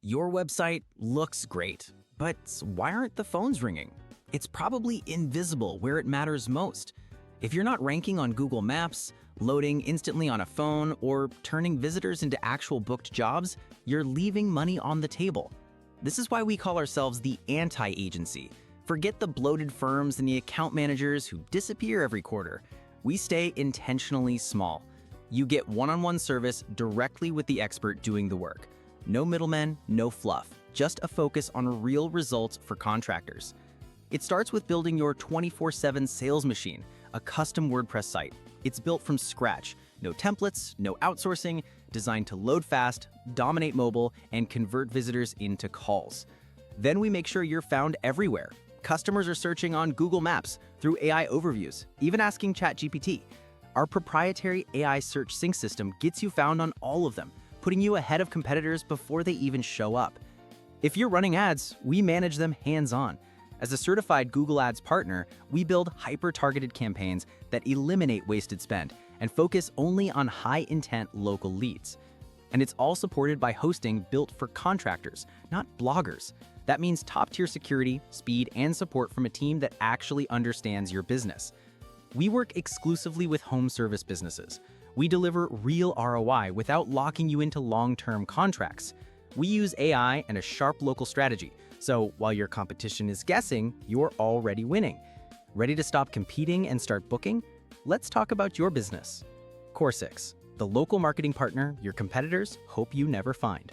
Your website looks great, but why aren't the phones ringing? It's probably invisible where it matters most. If you're not ranking on Google Maps, loading instantly on a phone, or turning visitors into actual booked jobs, you're leaving money on the table. This is why we call ourselves the anti-agency. Forget the bloated firms and the account managers who disappear every quarter. We stay intentionally small. You get one-on-one service directly with the expert doing the work. No middlemen, no fluff, just a focus on real results for contractors. It starts with building your 24/7 sales machine, a custom WordPress site. It's built from scratch, no templates, no outsourcing, designed to load fast, dominate mobile, and convert visitors into calls. Then we make sure you're found everywhere. Customers are searching on Google Maps, through AI overviews, even asking ChatGPT. Our proprietary AI search sync system gets you found on all of them, putting you ahead of competitors before they even show up. If you're running ads, we manage them hands-on. As a certified Google Ads partner, we build hyper-targeted campaigns that eliminate wasted spend and focus only on high-intent local leads. And it's all supported by hosting built for contractors, not bloggers. That means top-tier security, speed, and support from a team that actually understands your business. We work exclusively with home service businesses. We deliver real ROI without locking you into long-term contracts. We use AI and a sharp local strategy, so while your competition is guessing, you're already winning. Ready to stop competing and start booking? Let's talk about your business. Core6, the local marketing partner your competitors hope you never find.